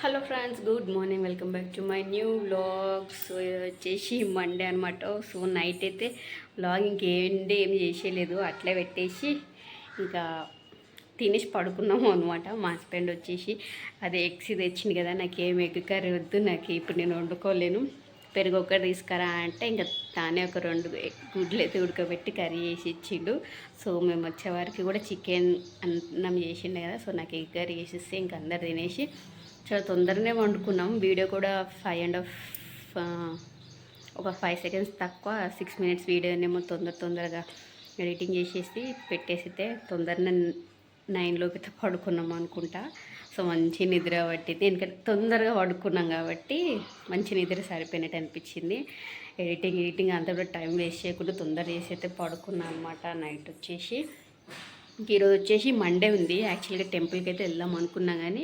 Hello friends, good morning. Welcome back to my new vlog. So వచ్చేసి Monday అనమాట. So night అయితే vlog ఏం చేసేయలేదు, అట్లే పెట్టేసి ఇంకా తినేసి పడుకున్నాము అనమాట. మా హస్బెండ్ వచ్చేసి అదే ఎగ్స్ తెచ్చింది కదా, నాకేం ఎగ్ కర్రీ వద్దు, నాకు ఇప్పుడు నేను వండుకోలేను, పెరుగు ఒకటి తీసుకురా అంటే ఇంకా తానే ఒక 2 గుడ్లు అయితే ఉడకబెట్టి కర్రీ చేసి ఇచ్చిండు. సో మేము వచ్చేవారికి కూడా చికెన్ అన్నం చేసిండే కదా, సో నాకు ఎగ్ కర్రీ చేసిస్తే ఇంక అందరు తినేసి చాలా తొందరనే వండుకున్నాం. వీడియో కూడా 5.5 ఒక 5 సెకండ్స్ తక్కువ 6 మినిట్స్ వీడియోనేమో తొందరగా ఎడిటింగ్ చేసేసి పెట్టేసితే తొందరగా 9లోకి అయితే పడుకున్నాం అనుకుంటా. సో మంచి నిద్ర పట్టింది, ఎందుకంటే తొందరగా పడుకున్నాం కాబట్టి మంచి నిద్ర సరిపోయినట్టు అనిపించింది. ఎడిటింగ్ అంతా కూడా టైం వేస్ట్ చేయకుండా తొందర చేసి అయితే పడుకున్నాం అనమాట. నైట్ వచ్చేసి ఈరోజు వచ్చేసి మండే ఉంది. యాక్చువల్గా టెంపుల్కి అయితే వెళ్దాం అనుకున్నా, కానీ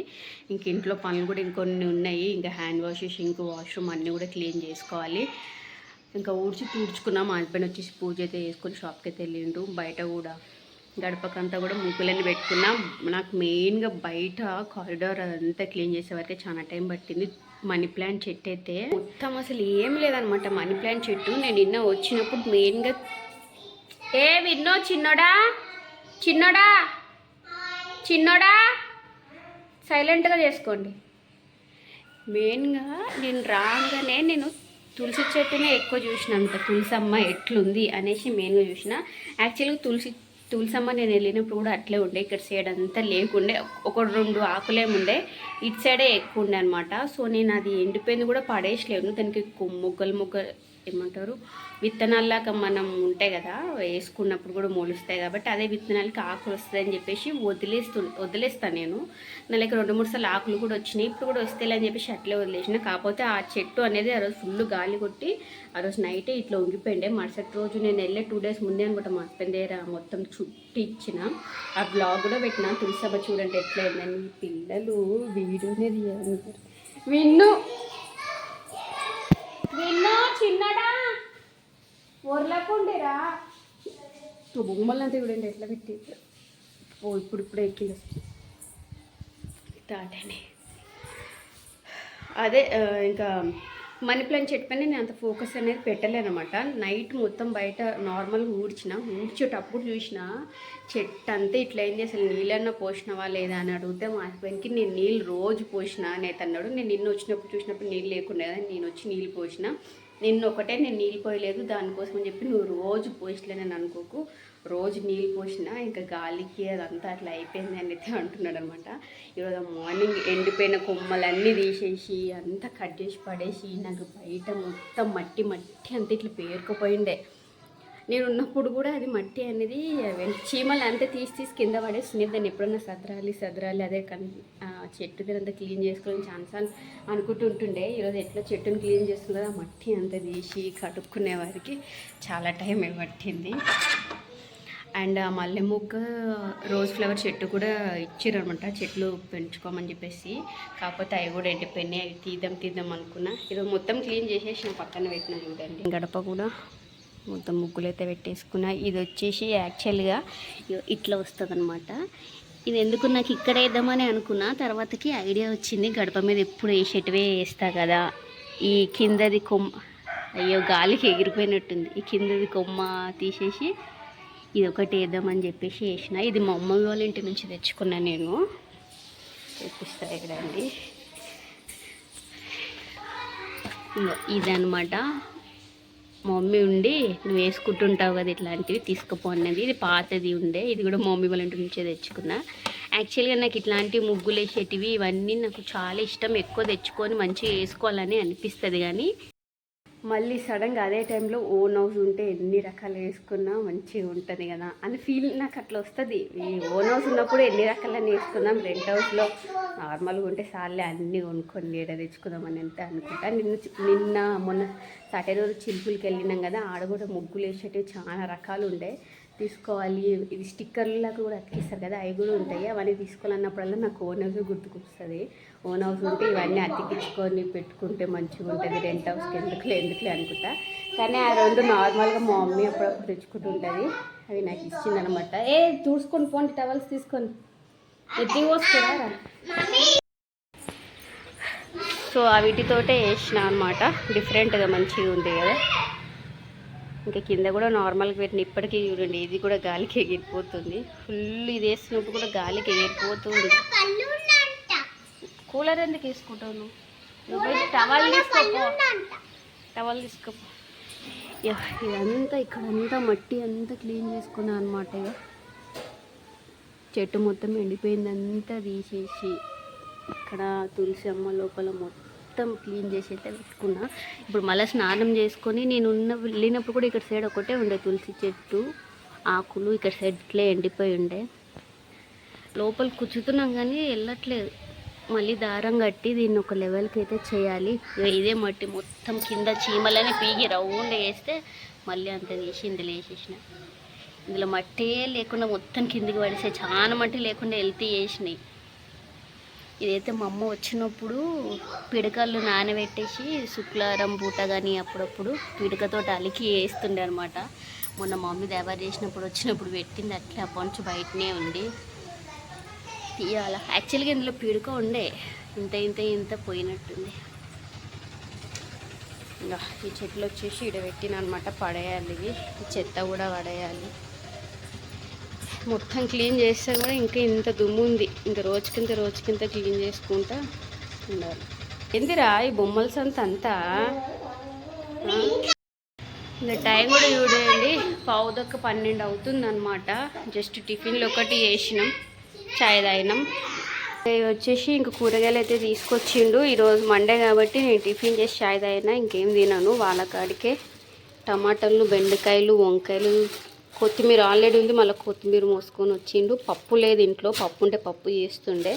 ఇంక ఇంట్లో పనులు కూడా ఇంకొన్ని ఉన్నాయి. ఇంకా హ్యాండ్ వాష్, ఇంక వాష్రూమ్ అన్నీ కూడా క్లీన్ చేసుకోవాలి. ఇంకా తుడుచుకున్నాం. మా హస్బెండ్ వచ్చేసి పూజ అయితే చేసుకొని షాప్కి అయితే వెళ్ళిండు. బయట కూడా గడపకంతా కూడా ముగ్గులన్నీ పెట్టుకున్నాం. నాకు మెయిన్గా బయట కారిడార్ అదంతా క్లీన్ చేసే వరకే చాలా టైం పట్టింది. మనీ ప్లాంట్ చెట్టు అయితే మొత్తం అసలు ఏం లేదనమాట. మనీ ప్లాంట్ చెట్టు నేను నిన్న వచ్చినప్పుడు మెయిన్గా విన్నో చిన్నోడా సైలెంట్గా చేసుకోండి. మెయిన్గా నేను రాగానే నేను తులసి చెట్టునే ఎక్కువ చూసినంత, తులసమ్మ ఎట్లుంది అనేసి మెయిన్గా చూసిన. యాక్చువల్గా తులసమ్మ నేను వెళ్ళినప్పుడు కూడా అట్లే ఉండే, ఇక్కడ సైడ్ అంతా లేకుండే, 1-2 ఆకులేముండే, ఇటు సైడే ఎక్కువ ఉండే అనమాట. సో నేను అది ఎండిపోయింది కూడా పడేసలేను, దానికి మొగ్గలు ఏమంటారు విత్తనాల్లాగా మనం ఉంటాయి కదా, వేసుకున్నప్పుడు కూడా మొలుస్తాయి కాబట్టి అదే విత్తనాలకి ఆకులు వస్తాయని చెప్పేసి వదిలేస్తాను నేను. నా లైక్ 2-3 సార్లు ఆకులు కూడా వచ్చినాయి, ఇప్పుడు కూడా వస్తాయి అని చెప్పేసి అట్లే వదిలేసిన. కాకపోతే ఆ చెట్టు అనేది ఆ రోజు ఫుల్ గాలి కొట్టి ఆ రోజు నైటే ఇట్లా ఉంగిపోయిండే. మరుసటి రోజు నేను వెళ్ళే 2 డేస్ ముందే అనమాట మా హస్బెండ్ దగ్గర మొత్తం చుట్టి ఇచ్చిన. ఆ బ్లాగ్ కూడా పెట్టిన, తులసమ్మ చూడండి ఎట్లా ఉందని. పిల్లలు వీడియోనే తీయాలి. విన్ను చిన్నడా ఊర్లకుండిరా బొమ్మలంతా చూడండి ఎట్లా పెట్టి. ఇప్పుడు ఎక్కింది తాటని. అదే ఇంకా మనీ ప్లాంట్ చెట్టు పైన నేను అంత ఫోకస్ అనేది పెట్టలేనమాట. నైట్ మొత్తం బయట నార్మల్గా ఊడ్చేటప్పుడు చూసిన చెట్టు అంతా ఇట్లా అయింది. అసలు నీళ్ళన్నా పోసినావా లేదా అని అడిగితే మా హస్బెండ్కి నేను నీళ్ళు రోజు పోసిన అనేది అన్నాడు. నేను నిన్న వచ్చినప్పుడు చూసినప్పుడు నీళ్ళు లేకుండా నేను వచ్చి నీళ్ళు పోసిన, నేను నీళ్ళు పోయలేదు, దానికోసం అని చెప్పి నువ్వు రోజు పోసలేనని అనుకోకు, రోజు నీళ్ళు పోసినా ఇంకా గాలికి అదంతా అట్లా అయిపోయింది అని అయితే అంటున్నాడు అనమాట. ఈరోజు మార్నింగ్ ఎండిపోయిన కొమ్మలన్నీ తీసేసి అంతా కట్ చేసి పడేసి నాకు బయట మొత్తం మట్టి అంతా ఇట్లా పేరుకుపోయిండే. నేను ఉన్నప్పుడు కూడా అది మట్టి అనేది చీమలు అంతా తీసి కింద పడేస్తుంది. దాన్ని ఎప్పుడన్నా సదరాలి అదే చెట్టు అంతా క్లీన్ చేసుకోవాలని ఛాన్సాలు అనుకుంటుంటుండే. ఈరోజు ఎట్లా చెట్టుని క్లీన్ చేస్తుందో ఆ మట్టి అంతా తీసి కడుక్కునే వారికి చాలా టైం పట్టింది. అండ్ ఆ మల్లె మొగ్గ రోజ్ ఫ్లవర్ చెట్టు కూడా ఇచ్చారనమాట, చెట్లు పెంచుకోమని చెప్పేసి. కాకపోతే అవి కూడా ఎండిపోయినాయి, అవి తీద్దాం అనుకున్నా. ఈరోజు మొత్తం క్లీన్ చేసేసి పక్కన పెట్టినా చూడండి. గడప కూడా మొత్తం ముగ్గులు అయితే పెట్టేసుకున్నా. ఇది వచ్చేసి యాక్చువల్గా ఇట్లా వస్తుంది అనమాట. ఇది ఎందుకు నాకు ఇక్కడ వేద్దామని అనుకున్నా, తర్వాతకి ఐడియా వచ్చింది, గడప మీద ఎప్పుడు వేసేటివే వేస్తా కదా, ఈ కిందది కొమ్మ అయ్యో గాలికి ఎగిరిపోయినట్టుంది, ఈ కిందది కొమ్మ తీసేసి ఇది ఒకటి వేద్దామని చెప్పేసి వేసిన. ఇది మా అమ్మ వాళ్ళ ఇంటి నుంచి తెచ్చుకున్నా, నేను చూపిస్తా ఇక్కడ అండి. ఇదనమాట మా మమ్మీ ఉండి నువ్వు వేసుకుంటుంటావు కదా ఇట్లాంటివి తీసుకుపో అన్నది. ఇది పాతది ఉండే, ఇది కూడా మా మమ్మీ వాళ్ళ ఇంటి నుంచే తెచ్చుకున్నా. యాక్చువల్గా నాకు ఇట్లాంటి ముగ్గులు వేసేటివి ఇవన్నీ నాకు చాలా ఇష్టం, ఎక్కువ తెచ్చుకొని మంచిగా వేసుకోవాలని అనిపిస్తుంది. కానీ మళ్ళీ సడన్గా అదే టైంలో ఓన్ హౌస్ ఉంటే ఎన్ని రకాలు వేసుకున్నా మంచిగా ఉంటుంది కదా అని ఫీల్ నాకు అట్లా వస్తుంది. ఈ ఓన్ హౌస్ ఉన్నప్పుడు ఎన్ని రకాలన్నీ వేసుకుందాం, రెంట్ హౌస్లో నార్మల్గా ఉంటే సార్లే అన్నీ కొనుక్కొని నీడ తెచ్చుకుందామని అంతే అనుకుంటా. మొన్న సాటర్డే రోజు చిలుపులకి వెళ్ళినాం కదా, ఆడ కూడా ముగ్గులు వేసేటివి చాలా రకాలు ఉండే. తీసుకోవాలి, ఇది స్టిక్కర్లకు కూడా అతికిస్తారు కదా, అవి కూడా ఉంటాయి. అవన్నీ తీసుకోవాలన్నప్పుడల్లా నాకు ఓన్ హౌస్ గుర్తుకొస్తుంది. ఓన్ హౌస్ ఉంటే ఇవన్నీ అతికించుకొని పెట్టుకుంటే మంచిగా ఉంటుంది, రెంట్ హౌస్కి ఎందుకులే అనుకుంటా. కానీ ఆ 2 నార్మల్గా మా మమ్మీ అప్పుడప్పుడు తెచ్చుకుంటూ ఉంటుంది, అవి నాకు ఇచ్చిందనమాట. చూసుకొని పోండి, టవల్స్ తీసుకొని ఎత్తి పోసుకురా. సో వీటితోటే వేసిన అనమాట. డిఫరెంట్గా మంచిగా ఉంది కదా. ఇంకా కింద కూడా నార్మల్గా పెట్టిన ఇప్పటికీ చూడండి, ఇది కూడా గాలికి ఎగిరిపోతుంది. ఫుల్ ఇది వేసినప్పుడు కూడా గాలికి ఎగిరిపోతుంది. కూలర్ ఎందుకు వేసుకుంటావు నువ్వు? టవల్ తీసుకోపో, టవల్ తీసుకోపో. ఇదంతా ఇక్కడంతా మట్టి అంతా క్లీన్ చేసుకున్నా అనమాట. ఇక చెట్టు మొత్తం ఎండిపోయింది, అంతా తీసేసి ఇక్కడ తులసి అమ్మ లోపల మొత్తం క్లీన్ చేసి అయితే పెట్టుకున్నా. ఇప్పుడు మళ్ళీ స్నానం చేసుకొని నేను వెళ్ళినప్పుడు కూడా ఇక్కడ సైడ్ ఒకటే ఉండే తులసి చెట్టు ఆకులు, ఇక్కడ సైడ్ ఇట్లే ఎండిపోయి ఉండే. లోపల కూర్చుతున్నాం కానీ వెళ్ళట్లేదు. మళ్ళీ దారం కట్టి దీన్ని ఒక లెవెల్కి అయితే చేయాలి. ఇదే మట్టి మొత్తం కింద చీమలని పీగి రౌండ్ వేస్తే మళ్ళీ అంత తీసి ఇందులో వేసేసిన. ఇందులో మట్టే లేకుండా మొత్తం కిందికి పడిసే, చాలా మట్టి లేకుండా వెళ్తే వేసినాయి. ఇదైతే మా అమ్మ వచ్చినప్పుడు పిడకలు నానబెట్టేసి శుక్లారం పూట కానీ అప్పుడప్పుడు పిడకతో అలికి వేస్తుండే అనమాట. మొన్న మా మమ్మీ దేవా చేసినప్పుడు వచ్చినప్పుడు పెట్టింది, అట్లా అప్పటి నుంచి బయటనే ఉంది. తీయాల యాక్చువల్గా ఇందులో పిడక ఉండే, ఇంత ఇంత ఇంత పోయినట్టుంది. ఇంకా ఈ చెట్లు వచ్చేసి ఇక్కడ పెట్టిన అనమాట, పడేయాలి. ఇవి ఈ చెత్త కూడా పడేయాలి. మొత్తం క్లీన్ చేస్తే కూడా ఇంకా ఇంత దుమ్ము ఉంది. ఇంకా రోజుకింత క్లీన్ చేసుకుంటా ఉండాలి. ఎందురా ఈ బొమ్మల సంత అంతా? ఇంకా టైం కూడా చూడండి, 11:12 అవుతుంది అనమాట. జస్ట్ టిఫిన్లు ఒకటి చేసినాం, చాయ్ తాగినాం. వచ్చేసి ఇంక కూరగాయలు అయితే తీసుకొచ్చిండు. ఈరోజు మండే కాబట్టి నేను టిఫిన్ చేసి చాయ్ తాగినా, ఇంకేం తినాను. వాళ్ళ కాడికే టమాటాలు, బెండకాయలు, వంకాయలు, కొత్తిమీర ఆల్రెడీ ఉంది, మళ్ళీ కొత్తిమీర మోసుకొని వచ్చిండు. పప్పు లేదు ఇంట్లో, పప్పు ఉంటే పప్పు చేస్తుండే.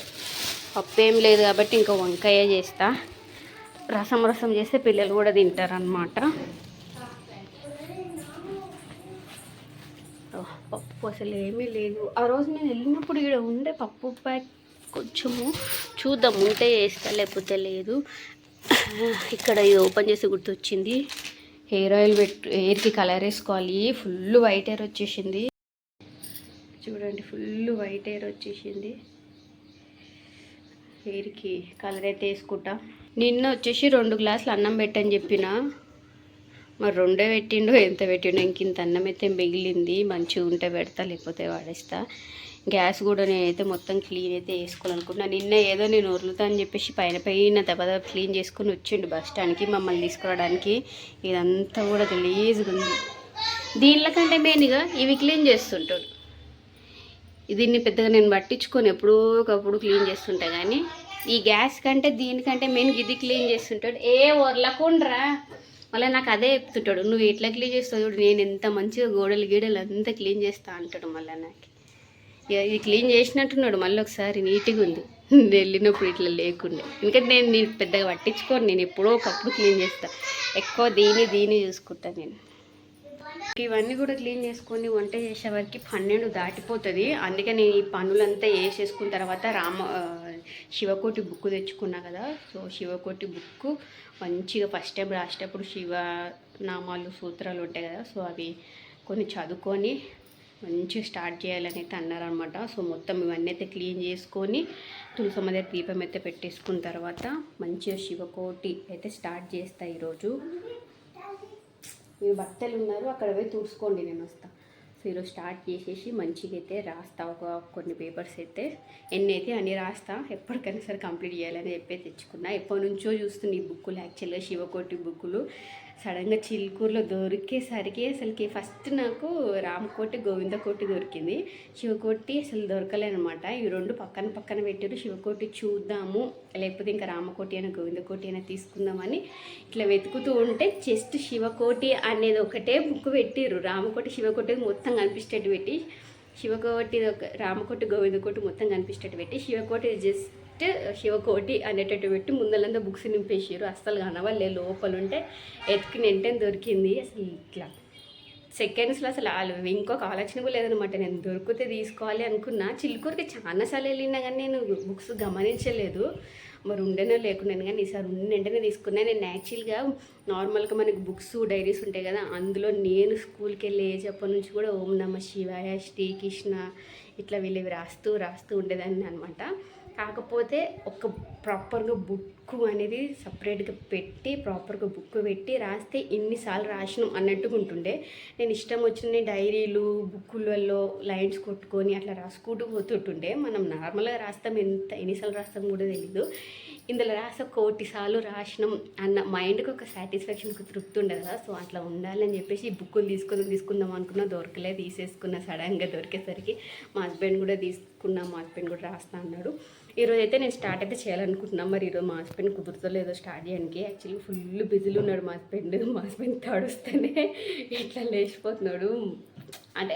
పప్పు ఏం లేదు కాబట్టి ఇంకా వంకాయ చేస్తా. రసం చేస్తే పిల్లలు కూడా తింటారనమాట. పప్పు అసలు ఏమీ లేదు. ఆ రోజు నేను వెళ్ళినప్పుడు ఇక్కడ ఉండే పప్పు ప్యాక్, కొంచెము చూద్దాం ఉంటే వేస్తా, లేకపోతే లేదు. ఇక్కడ ఇది ఓపెన్ చేసి గుర్తొచ్చింది, హెయిర్ ఆయిల్ హెయిర్కి కలర్ వేసుకోవాలి. ఫుల్ వైట్ హెయిర్ వచ్చేసింది చూడండి, ఫుల్ వైట్ హెయిర్ వచ్చేసింది. హెయిర్కి కలర్ అయితే వేసుకుంటా. నిన్న వచ్చేసి 2 గ్లాసులు అన్నం పెట్టని చెప్పిన, మరి 2 పెట్టిండు. ఎంత పెట్టిండో, ఇంత అన్నం అయితే మిగిలింది. మంచిగా ఉంటే పెడతా, లేకపోతే వాడేస్తా. గ్యాస్ కూడా నేనైతే మొత్తం క్లీన్ అయితే వేసుకోవాలనుకుంటున్నా. నిన్న ఏదో నేను వదులుతా అని చెప్పేసి పైన దెబ్బ క్లీన్ చేసుకొని వచ్చిండు బస్ స్టాండ్కి మమ్మల్ని తీసుకురావడానికి. ఇదంతా కూడా గలీజ్గా ఉంది. దీనికంటే మెయిన్గా ఇవి క్లీన్ చేస్తుంటాడు. దీన్ని పెద్దగా నేను పట్టించుకొని ఎప్పుడో ఒకప్పుడు క్లీన్ చేస్తుంటా, కానీ ఈ గ్యాస్ కంటే దీనికంటే మెయిన్ ఇది క్లీన్ చేస్తుంటాడు. వర్లకుండ్రా మళ్ళీ నాకు అదే చెప్తుంటాడు, నువ్వు ఎట్లా క్లీన్ చేస్తావు చూడు, నేను ఎంత మంచిగా గీడలు అంతా క్లీన్ చేస్తా అంటాడు. మళ్ళీ నాకు ఇది క్లీన్ చేసినట్టున్నాడు. మళ్ళీ ఒకసారి నీట్గా ఉంది వెళ్ళినప్పుడు ఇట్లా లేకుండే. ఎందుకంటే నేను పెద్దగా పట్టించుకోను, నేను ఎప్పుడో ఒకప్పుడు క్లీన్ చేస్తాను. ఎక్కువ దీన్ని చూసుకుంటాను నేను. ఇవన్నీ కూడా క్లీన్ చేసుకొని వంట చేసేవారికి 12 దాటిపోతుంది. అందుకే నేను ఈ పనులంతా వేసేసుకున్న తర్వాత శివకోటి బుక్ తెచ్చుకున్నా కదా. సో శివకోటి బుక్ మంచిగా ఫస్ట్ టైం రాసేటప్పుడు శివ నామాలు సూత్రాలు ఉంటాయి కదా, సో అవి కొన్ని చదువుకొని మంచిగా స్టార్ట్ చేయాలని అయితే అన్నారనమాట. సో మొత్తం ఇవన్నీ అయితే క్లీన్ చేసుకొని తులసమ్మ దగ్గర దీపం అయితే పెట్టేసుకున్న తర్వాత మంచిగా శివకోటి అయితే స్టార్ట్ చేస్తా. ఈరోజు మీ భక్తులు ఉన్నారు, అక్కడ పోయి చూసుకోండి, నేను వస్తాను. సో ఈరోజు స్టార్ట్ చేసేసి మంచిగా అయితే రాస్తా. కొన్ని పేపర్స్ అయితే ఎన్ని అయితే అన్నీ రాస్తా. ఎప్పటికైనా సరే కంప్లీట్ చేయాలని చెప్పి తెచ్చుకున్నా. ఎప్పటి నుంచో చూస్తున్నా ఈ బుక్కులు, యాక్చువల్గా శివకోటి బుక్కులు. సడన్గా చిలుకూరులో దొరికేసరికి అసలుకి ఫస్ట్ నాకు రామకోటి గోవిందకోటి దొరికింది, శివకోటి అసలు దొరకలేనమాట. ఇవి 2 పక్కన పెట్టారు. శివకోటి చూద్దాము, లేకపోతే ఇంకా రామకోటి అయినా గోవిందకోటి అయినా తీసుకుందామని ఇట్లా వెతుకుతూ ఉంటే జస్ట్ శివకోటి అనేది ఒకటే బుక్ పెట్టిర్రు. రామకోటి శివకోటి మొత్తం కనిపించేటట్టు పెట్టి, శివకోటి రామకోటి గోవిందకోటి మొత్తం కనిపించేటట్టు పెట్టి, శివకోటి జస్ట్ శివకోటి అనేటట్టు పెట్టి ముందలంతా బుక్స్ నింపేసారు. అస్సలు కనవాళ్ళే, లోపల ఉంటే ఎత్తుకుని వెంటనే దొరికింది. అసలు ఇట్లా సెకండ్స్లో అసలు ఇంకొక ఆలోచన కూడా లేదనమాట. నేను దొరికితే తీసుకోవాలి అనుకున్నా. చిలుకూరికి చాలాసార్లు వెళ్ళినా కానీ నేను బుక్స్ గమనించలేదు, మరి ఉండేనో లేకున్నాను. కానీ ఈసారి వెంటనే తీసుకున్నా. నేను యాక్చువల్గా నార్మల్గా మనకి బుక్స్ డైరీస్ ఉంటాయి కదా, అందులో నేను స్కూల్కి వెళ్ళి ఏజప్పటి నుంచి కూడా ఓం నమ శివాయ, శ్రీకృష్ణ ఇట్లా వీళ్ళవి రాస్తూ ఉండేదాన్ని అనమాట. కాకపోతే ఒక ప్రాపర్గా బుక్ అనేది సపరేట్గా పెట్టి ప్రాపర్గా బుక్ పెట్టి రాస్తే ఎన్నిసార్లు రాసినాం అన్నట్టుగా ఉంటుండే. నేను ఇష్టం వచ్చిన డైరీలు బుక్కులలో లైన్స్ కొట్టుకొని అట్లా రాసుకుంటూ పోతుంటుండే. మనం నార్మల్గా రాస్తాం, ఎన్నిసార్లు రాస్తాం కూడా తెలీదు. ఇందులో రాసి 1,000 సార్లు రాసినాం అన్న మైండ్కి ఒక సాటిస్ఫాక్షన్, ఒక తృప్తి ఉండదు కదా. సో అట్లా ఉండాలని చెప్పేసి ఈ బుక్కులు తీసుకుందాం అనుకున్నా, దొరకలే, తీసేసుకున్నా. సడన్గా దొరికేసరికి మా హస్బెండ్ కూడా తీసుకున్నా, మా హస్బెండ్ కూడా రాస్తా అన్నాడు. ఈరోజు అయితే నేను స్టార్ట్ అయితే చేయాలనుకుంటున్నాను. మరి ఈరోజు మా హస్బెండ్ కుదురుతలేదో స్టార్ట్ చేయడానికి. యాక్చువల్లీ ఫుల్ బిజీలో ఉన్నాడు మా హస్బెండ్ తడుస్తేనే ఇట్లా లేచిపోతున్నాడు. అంటే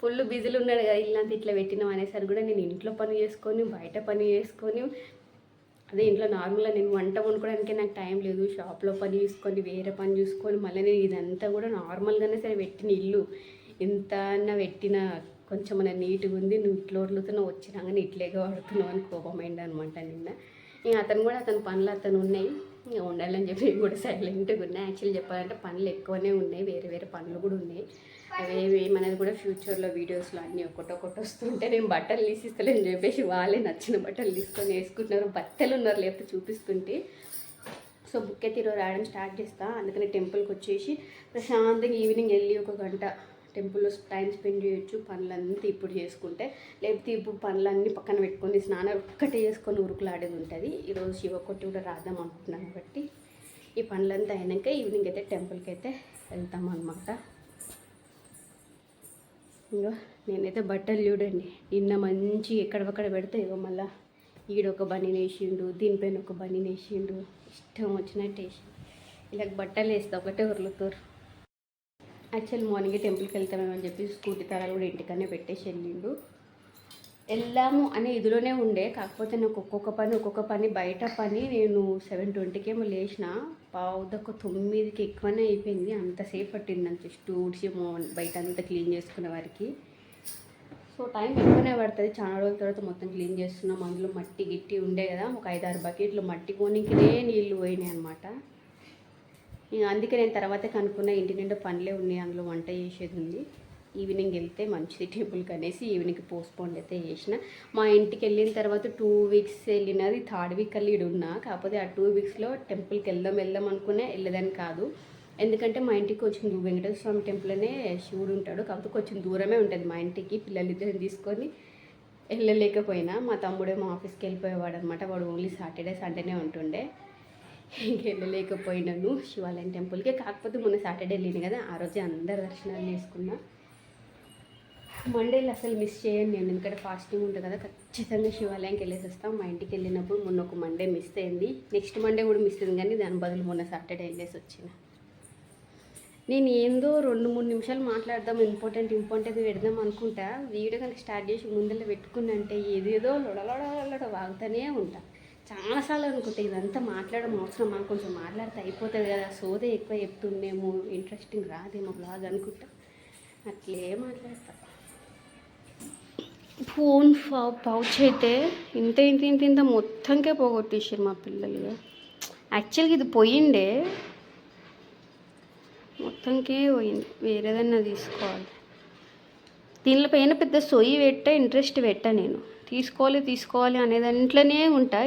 ఫుల్ బిజీలో ఉన్నాడు కదా, ఇల్లంతా ఇట్లా పెట్టినాం అనేసరికి కూడా నేను ఇంట్లో పని చేసుకొని బయట పని చేసుకొని, అదే ఇంట్లో నార్మల్గా నేను వంట వండుకోవడానికి నాకు టైం లేదు. షాప్లో పని చూసుకొని వేరే పని చూసుకొని మళ్ళీ నేను ఇదంతా కూడా నార్మల్గానే సరే పెట్టిన ఇల్లు ఎంత అన్నా పెట్టిన కొంచెం మన నీట్గా ఉంది, నువ్వు ఇట్లా వదులుతున్నావు, వచ్చినాక ఇట్లేగా వాడుతున్నావు అని కోపమైంది అనమాట నిన్న. ఇంకా అతని పనులు అతను ఉన్నాయి, ఇంకా ఉండాలని చెప్పి నేను కూడా సైలెంట్గా ఉన్నాయి. యాక్చువల్లీ చెప్పాలంటే పనులు ఎక్కువనే ఉన్నాయి, వేరే పనులు కూడా ఉన్నాయి. అవేవి ఏమనేది కూడా ఫ్యూచర్లో వీడియోస్లో అన్నీ ఒక్కొక్కటి వస్తుంటే నేను బట్టలు తీసిస్తలేని చెప్పేసి వాళ్ళే నచ్చిన బట్టలు తీసుకొని వేసుకుంటున్నారు. బట్టలు ఉన్నారు లేకపోతే చూపిస్తుంటే. సో బుక్ అయితే ఈరోజు రాయడం స్టార్ట్ చేస్తా. అందుకని టెంపుల్కి వచ్చేసి ప్రశాంతంగా ఈవినింగ్ వెళ్ళి 1 గంట టెంపుల్లో టైం స్పెండ్ చేయొచ్చు. పనులంతా ఇప్పుడు చేసుకుంటే, లేకపోతే ఇప్పుడు పనులన్నీ పక్కన పెట్టుకొని స్నానం ఒక్కటే చేసుకొని ఉరుకులాడేది ఉంటుంది. ఈరోజు శివకొట్టి కూడా రాద్దాం అనుకుంటున్నాను కాబట్టి ఈ పనులంతా అయినాక ఈవినింగ్ అయితే టెంపుల్కి అయితే వెళ్తాం అనమాట. ఇంకో నేనైతే బట్టలు చూడండి నిన్న మంచి ఎక్కడొక్కడ పెడితే ఇగో మళ్ళీ ఈడొక బనీని వేసిండు, దీనిపైన ఒక బనీని వేసిండు, ఇష్టం వచ్చినట్టు వేసి ఇలా బట్టలు వేస్తే ఒకటే ఉరులుతారు. యాక్చువల్ మార్నింగే టెంపుల్కి వెళ్తామేమని చెప్పి స్కూటీ తాళాలు కూడా ఇంటికనే పెట్టేసి వెళ్దాము అనే ఇదిలోనే ఉండే. కాకపోతే నాకు ఒక్కొక్క పని బయట పని నేను 7:20కి ఏమో లేచిన, 8:30కి ఎక్కువనే అయిపోయింది. అంతసేపు పట్టింది నాకు జస్ట్ ఊడ్చి బయట అంతా క్లీన్ చేసుకునే వారికి. సో టైం ఎక్కువనే పడుతుంది. చాలా రోజుల తర్వాత మొత్తం క్లీన్ చేస్తున్నాం. అందులో మట్టి గిట్టి ఉండే కదా, ఒక 5-6 బకెట్లు మట్టి కొనికినే నీళ్ళు పోయినాయి అనమాట. అందుకే నేను తర్వాతే కనుక్కున్న, ఇంటి నిండా పనులే ఉన్నాయి, అందులో వంట చేసేది ఉంది. ఈవినింగ్ వెళ్తే మంచిది టెంపుల్కి అనేసి ఈవినింగ్ పోస్ట్పోన్ అయితే చేసిన. మా ఇంటికి వెళ్ళిన తర్వాత 2 వీక్స్ వెళ్ళినది, 3rd వీక్ వెళ్ళి ఉన్నా. కాకపోతే ఆ 2 వీక్స్లో టెంపుల్కి వెళ్దాం అనుకునే వెళ్ళదని కాదు. ఎందుకంటే మా ఇంటికి కొంచెం వెంకటేశ్వర స్వామి టెంపుల్ అనే శివుడు ఉంటాడు, కాకపోతే కొంచెం దూరమే ఉంటుంది మా ఇంటికి. పిల్లలిద్దరిని తీసుకొని వెళ్ళలేకపోయినా, మా తమ్ముడేమో ఆఫీస్కి వెళ్ళిపోయేవాడు అనమాట. వాడు ఓన్లీ సాటర్డే సండేనే ఉంటుండే. ఇంకెళ్ళలేకపోయినాను శివాలయం టెంపుల్కి. కాకపోతే మొన్న సాటర్డే వెళ్ళింది కదా, ఆ రోజే అందరు దర్శనాలు చేసుకున్నా. మండేలు అసలు మిస్ చేయను నేను, ఎందుకంటే ఫాస్టింగ్ ఉంటుంది కదా. ఖచ్చితంగా శివాలయంకి వెళ్ళేసి వస్తాం. మా ఇంటికి వెళ్ళినప్పుడు మొన్న ఒక మండే మిస్ అయింది, నెక్స్ట్ మండే కూడా మిస్ అయింది, కానీ దాని బదులు మొన్న సాటర్డే వెళ్ళేసి వచ్చిన. నేను ఏందో 2-3 నిమిషాలు మాట్లాడదాం, ఇంపార్టెంట్ పెడదాం అనుకుంటా. వీడియో కనుక స్టార్ట్ చేసి ముందర పెట్టుకున్నంటే ఏదేదో లొడలొడ వాగుతూనే ఉంటా. చాలాసార్లు అనుకుంటా ఇదంతా మాట్లాడడం అవసరమా, కొంచెం మాట్లాడితే అయిపోతుంది కదా, సోదే ఎక్కువ చెప్తుండేమో, ఇంట్రెస్టింగ్ రాదేమో బ్లాగ్ అనుకుంటా, అట్లే మాట్లాడతా. ఫోన్ పౌచ్ అయితే ఇంత మొత్తంకే పోగొట్టేసారు మా పిల్లలు. యాక్చువల్గా ఇది పోయిండే, మొత్తంకే పోయింది. వేరేదన్నా తీసుకోవాలి. దీనిలో పైన పెద్ద సొయ్యి ఇంట్రెస్ట్ నేను తీసుకోవాలి అనే దాంట్లోనే ఉంటా.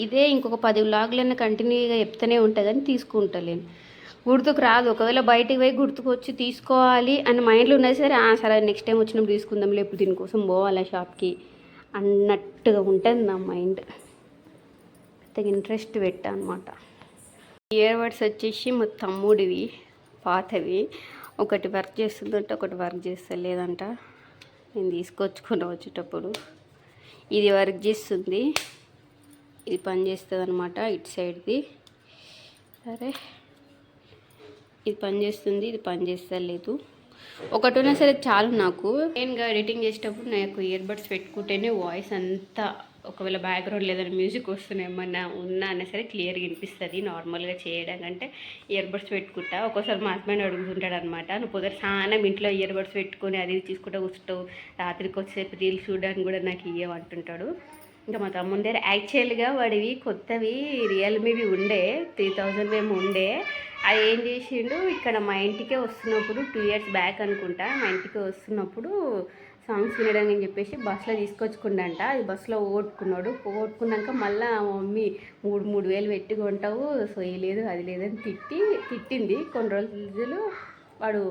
ఇదే ఇంకొక 10 వ్లాగులన్నా కంటిన్యూగా చెప్తూనే ఉంటా, కానీ తీసుకుంటలేను. గుర్తుకు రాదు. ఒకవేళ బయటికి పోయి గుర్తుకు వచ్చి తీసుకోవాలి అని మైండ్లో ఉన్నది సరే నెక్స్ట్ టైం వచ్చినప్పుడు తీసుకుందాం, లేకపోతే దీనికోసం పోవాలి షాప్కి అన్నట్టుగా ఉంటుంది నా మైండ్. పెద్దగా ఇంట్రెస్ట్ పెట్టా అనమాట. ఇయర్ బడ్స్ వచ్చేసి మా తమ్ముడివి పాతవి, ఒకటి వర్క్ చేస్తుందంట, ఒకటి వర్క్ చేస్తలేదంట. నేను తీసుకొచ్చుకొని వచ్చేటప్పుడు ఇది వర్క్ చేస్తుంది, ఇది పని చేస్తుంది అనమాట. ఇటు సైడ్ది సరే, ఇది పని చేస్తుంది, ఇది పని చేస్తలేదు. ఒకటి ఉన్నా సరే చాలు నాకు. మెయిన్గా ఎడిటింగ్ చేసేటప్పుడు నాకు ఇయర్ బడ్స్ పెట్టుకుంటేనే వాయిస్ అంతా, ఒకవేళ బ్యాక్గ్రౌండ్ లేదని మ్యూజిక్ వస్తున్నా ఏమన్నా ఉన్నా అన్నా సరే క్లియర్గా వినిపిస్తుంది. నార్మల్గా చేయడం కంటే ఇయర్ బడ్స్ పెట్టుకుంటా. ఒక్కోసారి మా హస్బెండ్ అడుగుతుంటాడు అనమాట, నువ్వు పొద్దున స్నానం ఇంట్లో ఇయర్ బడ్స్ పెట్టుకొని అది తీసుకుంటూ కూర్చుంటావు, రాత్రికి వచ్చేసేపు రీల్స్ చూడడానికి కూడా నాకు ఇవ్వమంటుంటాడు. ఇంకా మా తమ్ముడి దగ్గర యాక్చువల్గా వాడివి కొత్తవి రియల్మీవి ఉండే, 3000 మేము ఉండే. అది ఏం చేసిండు, ఇక్కడ మా ఇంటికే వస్తున్నప్పుడు 2 years బ్యాక్ అనుకుంటా, మా ఇంటికి వస్తున్నప్పుడు సాంగ్స్ వినడానికి అని చెప్పేసి బస్సులో తీసుకొచ్చుకుండంట. అది బస్సులో పోగొట్టుకున్నాడు. పోగొట్టుకున్నాక మళ్ళీ మమ్మీ 3,000 పెట్టి కొంటావు, సో ఏ లేదు అది లేదని తిట్టింది. కొన్ని రోజులు వాడు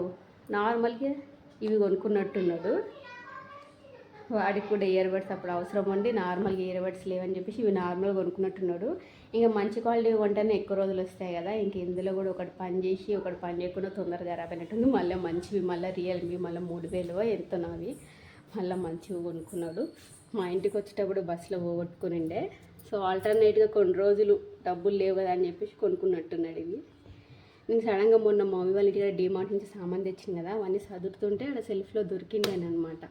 నార్మల్గా ఇవి కొనుక్కున్నట్టున్నాడు. వాడికి కూడా ఇయర్ బడ్స్ అప్పుడు అవసరం ఉండి నార్మల్గా ఇయర్ బడ్స్ లేవని చెప్పేసి ఇవి నార్మల్గా కొనుక్కున్నట్టున్నాడు. ఇంకా మంచి క్వాలిటీ కొంటేనే ఎక్కువ రోజులు వస్తాయి కదా. ఇంక ఇందులో కూడా ఒకటి పని చేసి ఒకటి పని చేయకుండా తొందరగా ఖరాబ్ అయినట్టుంది. మళ్ళీ మంచివి, మళ్ళీ రియల్మీ మళ్ళీ 3,000 ఎంతో నావి మళ్ళీ మంచివి కొనుక్కున్నాడు. మా ఇంటికి వచ్చేటప్పుడు బస్సులో పోగొట్టుకునిండే. సో ఆల్టర్నేట్గా కొన్ని రోజులు డబ్బులు లేవు కదా అని చెప్పేసి కొనుక్కున్నట్టున్నాడు ఇవి. నేను సడన్గా మొన్న మా మమ్మీ వాళ్ళ ఇంటికి డీమార్ట్ నుంచి సామాన్ తెచ్చింది కదా, అవన్నీ చదువుతుంటే అక్కడ సెల్ఫ్లో దొరికిండాను అనమాట.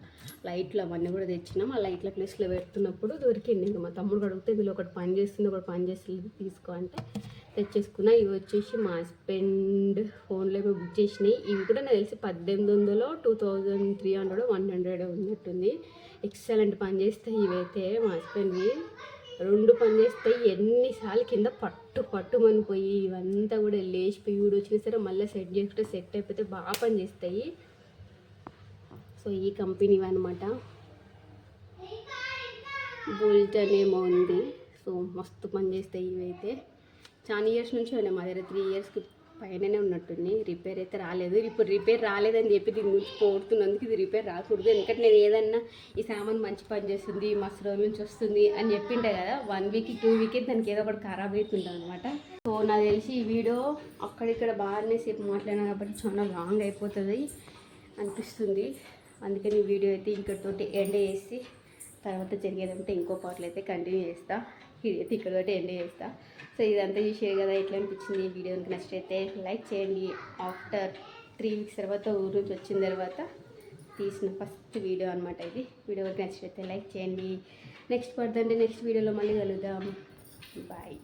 లైట్లు అవన్నీ కూడా తెచ్చినాం. ఆ లైట్ల ప్లేస్లో పెడుతున్నప్పుడు దొరికింది. ఇంకా మా తమ్ముడు అడిగితే ఇందులో ఒకటి పని చేస్తుంది, ఒకటి పని చేస్తుంది తీసుకో అంటే తెచ్చేసుకున్నా. ఇవి వచ్చేసి మా హస్బెండ్ ఫోన్లో బుక్ చేసినాయి. ఇవి కూడా నాకు తెలిసి 1800, 2300, 100 ఉన్నట్టుంది. ఎక్సలెంట్ పని చేస్తాయి ఇవైతే. మా హస్బెండ్వి 2 పని చేస్తాయి. ఎన్నిసార్లు కింద పట్టుమనిపోయి ఇవంతా కూడా లేచిపోయి వీడు వచ్చినా సరే మళ్ళీ సెట్ చేసుకుంటే సెట్ అయిపోతే బాగా పని చేస్తాయి. సో ఈ కంపెనీ అనమాట. బుల్టన్ ఏమో ఉంది. సో మస్తు పని చేస్తాయి ఇవైతే. చాలా ఇయర్స్ నుంచి ఉన్నాయి మా దగ్గర, 3 ఇయర్స్కి పైననే ఉన్నట్టుంది. రిపేర్ అయితే రాలేదు. ఇప్పుడు రిపేర్ రాలేదని చెప్పి దీని గురించి పోడుతున్నందుకు ఇది రిపేర్ రాకూడదు. ఎందుకంటే నేను ఏదన్నా ఈ సామాన్ మంచి పని చేస్తుంది, మస్తు రోజుల నుంచి వస్తుంది అని చెప్పింటే కదా, 1 వీక్ 2 వీక్ దానికి ఏదో ఒకటి ఖరాబ్ అవుతుంటుంది అనమాట. సో నాకు తెలిసి ఈ వీడియో అక్కడిక్కడ బాగానే సేపు మాట్లాడినా కాబట్టి చాలా లాంగ్ అయిపోతుంది అనిపిస్తుంది. అందుకని ఈ వీడియో అయితే ఇక్కడితోటి ఎండ్ చేసి తర్వాత జరిగేదంటే ఇంకో పాటలు అయితే కంటిన్యూ చేస్తా. ఇదైతే ఇక్కడ ఎండ్ చేస్తా. సో ఇదంతా చూసే కదా ఎట్లా అనిపించింది ఈ వీడియో. కనుక నచ్చితే లైక్ చేయండి. ఆఫ్టర్ 3 వీక్స్ తర్వాత ఊరు నుంచి వచ్చిన తర్వాత తీసిన ఫస్ట్ వీడియో అనమాట ఇది. వీడియో కనుక నచ్చితే లైక్ చేయండి. నెక్స్ట్ వీడియోలో మళ్ళీ కలుద్దాం. బాయ్.